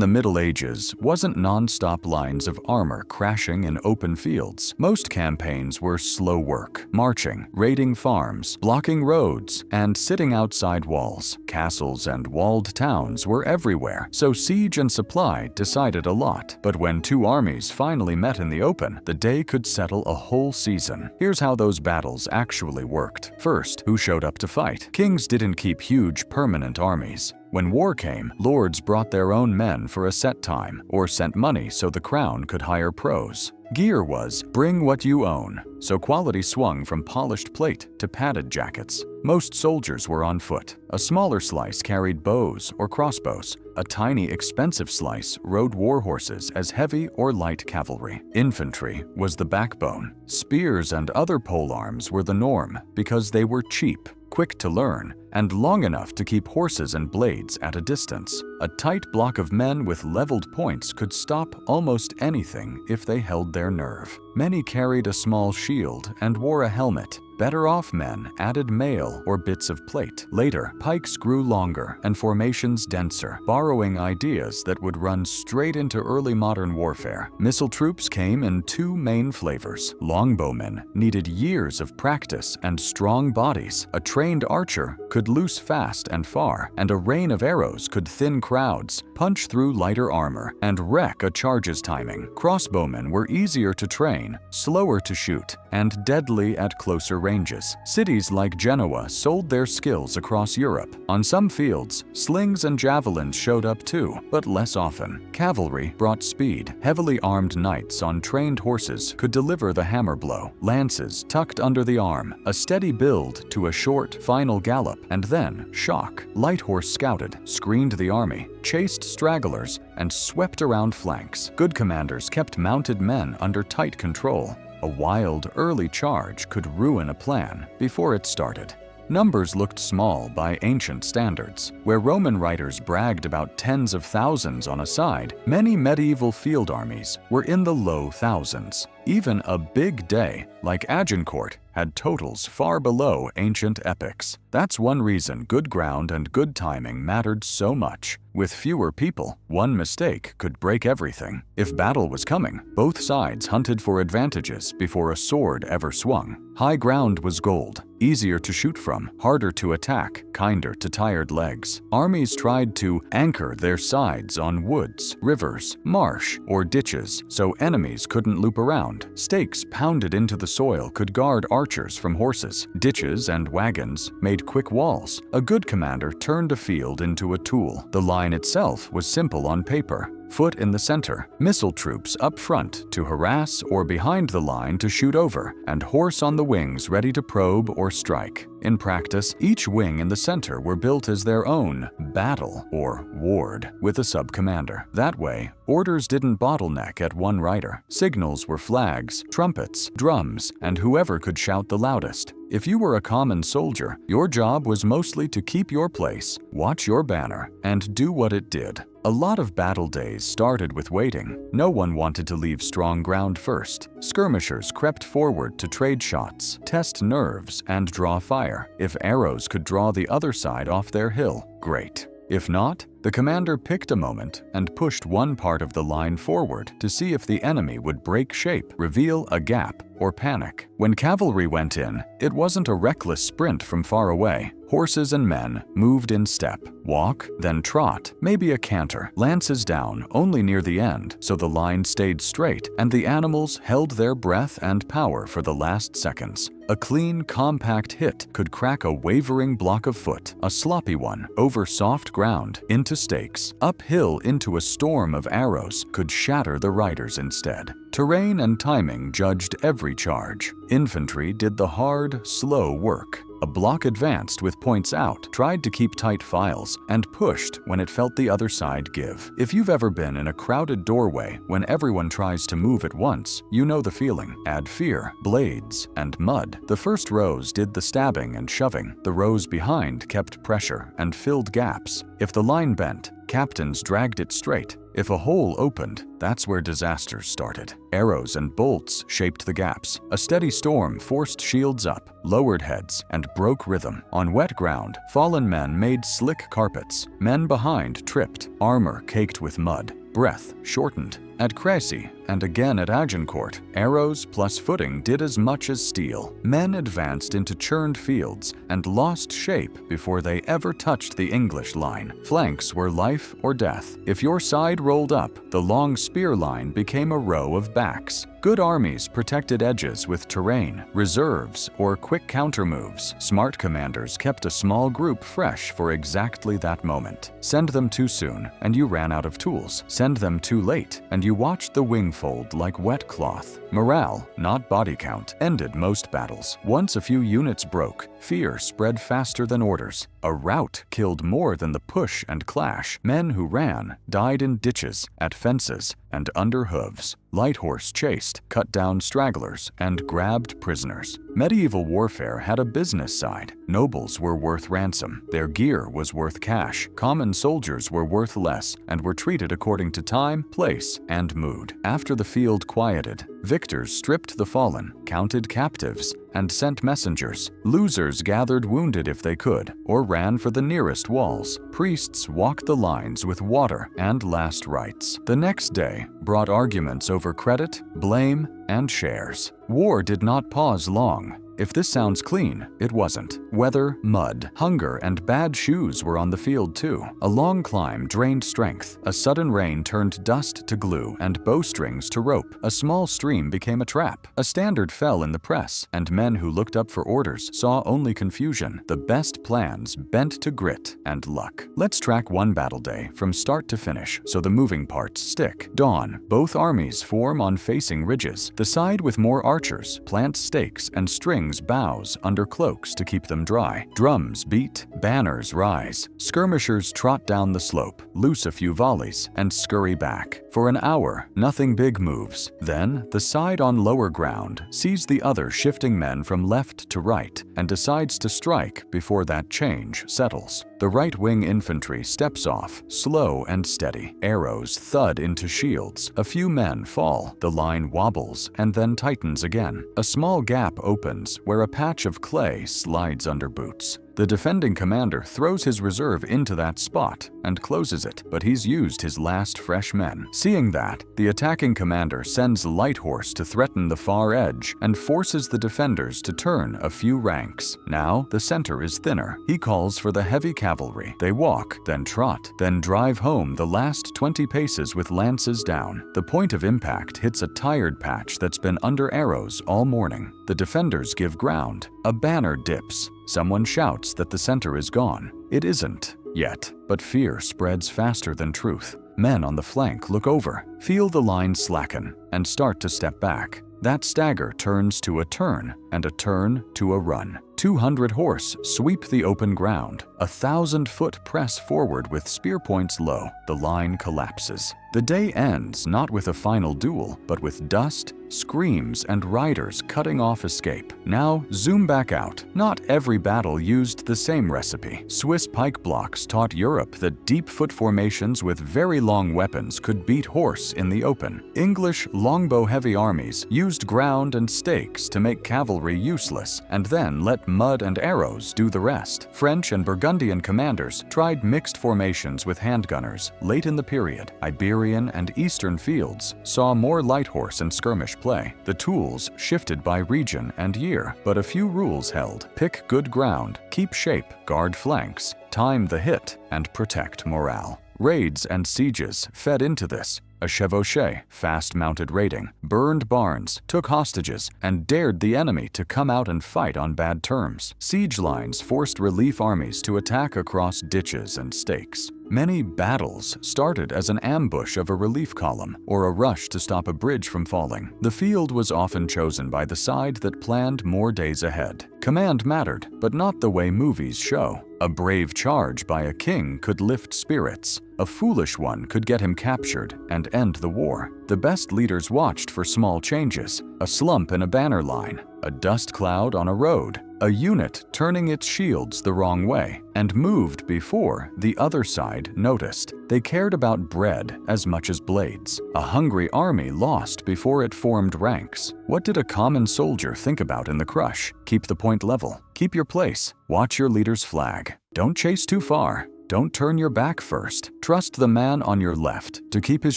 in the Middle Ages wasn't non-stop lines of armor crashing in open fields. Most campaigns were slow work, marching, raiding farms, blocking roads, and sitting outside walls. Castles and walled towns were everywhere, so siege and supply decided a lot. But when two armies finally met in the open, the day could settle a whole season. Here's how those battles actually worked. First, who showed up to fight? Kings didn't keep huge permanent armies. When war came, lords brought their own men for a set time, or sent money so the crown could hire pros. Gear was bring what you own, so quality swung from polished plate to padded jackets. Most soldiers were on foot. A smaller slice carried bows or crossbows. A tiny, expensive slice rode war horses as heavy or light cavalry. Infantry was the backbone. Spears and other polearms were the norm because they were cheap, quick to learn, and long enough to keep horses and blades at a distance. A tight block of men with leveled points could stop almost anything if they held their nerve. Many carried a small shield and wore a helmet. Better-off men added mail or bits of plate. Later, pikes grew longer and formations denser, borrowing ideas that would run straight into early modern warfare. Missile troops came in two main flavors. Longbowmen needed years of practice and strong bodies. A trained archer could loose fast and far, and a rain of arrows could thin crowds, punch through lighter armor, and wreck a charge's timing. Crossbowmen were easier to train, slower to shoot, and deadly at closer ranges. Cities like Genoa sold their skills across Europe. On some fields, slings and javelins showed up too, but less often. Cavalry brought speed. Heavily armed knights on trained horses could deliver the hammer blow. Lances tucked under the arm, a steady build to a short, final gallop, and then shock. Light horse scouted, screened the army, chased stragglers, and swept around flanks. Good commanders kept mounted men under tight control. A wild, early charge could ruin a plan before it started. Numbers looked small by ancient standards. Where Roman writers bragged about tens of thousands on a side, many medieval field armies were in the low thousands. Even a big day, like Agincourt, had totals far below ancient epics. That's one reason good ground and good timing mattered so much. With fewer people, one mistake could break everything. If battle was coming, both sides hunted for advantages before a sword ever swung. High ground was gold, easier to shoot from, harder to attack, kinder to tired legs. Armies tried to anchor their sides on woods, rivers, marsh, or ditches so enemies couldn't loop around. Stakes pounded into the soil could guard archers from horses. Ditches and wagons made quick walls. A good commander turned a field into a tool. The line itself was simple on paper. Foot in the center, missile troops up front to harass or behind the line to shoot over, and horse on the wings ready to probe or strike. In practice, each wing in the center were built as their own battle or ward with a sub-commander. That way, orders didn't bottleneck at one rider. Signals were flags, trumpets, drums, and whoever could shout the loudest. If you were a common soldier, your job was mostly to keep your place, watch your banner, and do what it did. A lot of battle days started with waiting. No one wanted to leave strong ground first. Skirmishers crept forward to trade shots, test nerves, and draw fire. If arrows could draw the other side off their hill, great. If not, the commander picked a moment and pushed one part of the line forward to see if the enemy would break shape, reveal a gap, or panic. When cavalry went in, it wasn't a reckless sprint from far away. Horses and men moved in step, walk, then trot, maybe a canter, lances down only near the end so the line stayed straight and the animals held their breath and power for the last seconds. A clean, compact hit could crack a wavering block of foot, a sloppy one, over soft ground, into stakes. Uphill into a storm of arrows could shatter the riders instead. Terrain and timing judged every charge. Infantry did the hard, slow work. A block advanced with points out, tried to keep tight files, and pushed when it felt the other side give. If you've ever been in a crowded doorway when everyone tries to move at once, you know the feeling. Add fear, blades, and mud. The first rows did the stabbing and shoving. The rows behind kept pressure and filled gaps. If the line bent, captains dragged it straight. If a hole opened, that's where disasters started. Arrows and bolts shaped the gaps. A steady storm forced shields up, lowered heads, and broke rhythm. On wet ground, fallen men made slick carpets. Men behind tripped, armor caked with mud. Breath shortened. At Crécy and again at Agincourt, arrows plus footing did as much as steel. Men advanced into churned fields and lost shape before they ever touched the English line. Flanks were life or death. If your side rolled up, the long spear line became a row of backs. Good armies protected edges with terrain, reserves, or quick countermoves. Smart commanders kept a small group fresh for exactly that moment. Send them too soon, and you ran out of tools. Send them too late, and you watched the wing fold like wet cloth. Morale, not body count, ended most battles. Once a few units broke, fear spread faster than orders. A rout killed more than the push and clash. Men who ran died in ditches, at fences, and under hooves. Light horse chased, cut down stragglers, and grabbed prisoners. Medieval warfare had a business side. Nobles were worth ransom. Their gear was worth cash. Common soldiers were worth less and were treated according to time, place, and mood. After the field quieted, victors stripped the fallen, counted captives, and sent messengers. Losers gathered wounded if they could, or ran for the nearest walls. Priests walked the lines with water and last rites. The next day brought arguments over credit, blame, and shares. War did not pause long. If this sounds clean, it wasn't. Weather, mud, hunger, and bad shoes were on the field too. A long climb drained strength. A sudden rain turned dust to glue and bowstrings to rope. A small stream became a trap. A standard fell in the press, and men who looked up for orders saw only confusion. The best plans bent to grit and luck. Let's track one battle day from start to finish so the moving parts stick. Dawn. Both armies form on facing ridges. The side with more archers plants stakes and strings bows under cloaks to keep them dry. Drums beat, banners rise. Skirmishers trot down the slope, loose a few volleys, and scurry back. For an hour, nothing big moves. Then, the side on lower ground sees the other shifting men from left to right and decides to strike before that change settles. The right-wing infantry steps off, slow and steady. Arrows thud into shields. A few men fall. The line wobbles and then tightens again. A small gap opens where a patch of clay slides under boots. The defending commander throws his reserve into that spot and closes it, but he's used his last fresh men. Seeing that, the attacking commander sends light horse to threaten the far edge and forces the defenders to turn a few ranks. Now, the center is thinner. He calls for the heavy cavalry. They walk, then trot, then drive home the last 20 paces with lances down. The point of impact hits a tired patch that's been under arrows all morning. The defenders give ground. A banner dips. Someone shouts that the center is gone. It isn't yet, but fear spreads faster than truth. Men on the flank look over, feel the line slacken, and start to step back. That stagger turns to a turn, and a turn to a run. 200 horse sweep the open ground. 1,000-foot press forward with spear points low. The line collapses. The day ends not with a final duel, but with dust, screams, and riders cutting off escape. Now, zoom back out. Not every battle used the same recipe. Swiss pike blocks taught Europe that deep foot formations with very long weapons could beat horse in the open. English longbow-heavy armies used ground and stakes to make cavalry useless, and then let mud and arrows do the rest. French and Burgundian commanders tried mixed formations with handgunners. Late in the period, Iberian and Eastern fields saw more light horse and skirmish play. The tools shifted by region and year, but a few rules held. Pick good ground, keep shape, guard flanks, time the hit, and protect morale. Raids and sieges fed into this. A chevauché, fast-mounted raiding, burned barns, took hostages, and dared the enemy to come out and fight on bad terms. Siege lines forced relief armies to attack across ditches and stakes. Many battles started as an ambush of a relief column or a rush to stop a bridge from falling. The field was often chosen by the side that planned more days ahead. Command mattered, but not the way movies show. A brave charge by a king could lift spirits. A foolish one could get him captured and end the war. The best leaders watched for small changes: a slump in a banner line, a dust cloud on a road, a unit turning its shields the wrong way, and moved before the other side noticed. They cared about bread as much as blades. A hungry army lost before it formed ranks. What did a common soldier think about in the crush? Keep the point level. Keep your place. Watch your leader's flag. Don't chase too far. Don't turn your back first. Trust the man on your left to keep his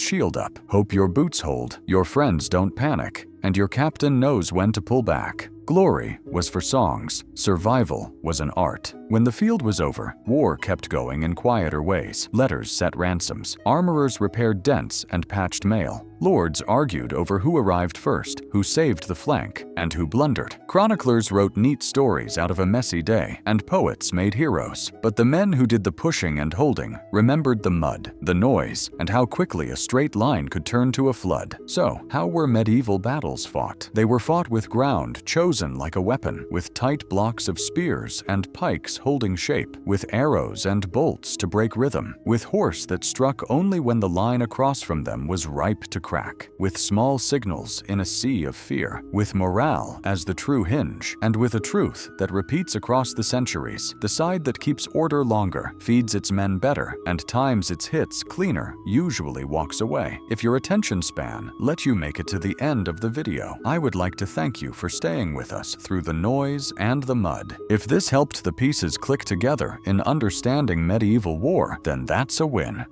shield up. Hope your boots hold, your friends don't panic, and your captain knows when to pull back. Glory was for songs. Survival was an art. When the field was over, war kept going in quieter ways. Letters set ransoms. Armorers repaired dents and patched mail. Lords argued over who arrived first, who saved the flank, and who blundered. Chroniclers wrote neat stories out of a messy day, and poets made heroes. But the men who did the pushing and holding remembered the mud, the noise, and how quickly a straight line could turn to a flood. So, how were medieval battles fought? They were fought with ground chosen like a weapon, with tight blocks of spears and pikes holding shape, with arrows and bolts to break rhythm, with horse that struck only when the line across from them was ripe to crack, with small signals in a sea of fear, with morale as the true hinge, and with a truth that repeats across the centuries. The side that keeps order longer, feeds its men better, and times its hits cleaner usually walks away. If your attention span let you make it to the end of the video, I would like to thank you for staying with us through the noise and the mud. If this helped the pieces click together in understanding medieval war, then that's a win.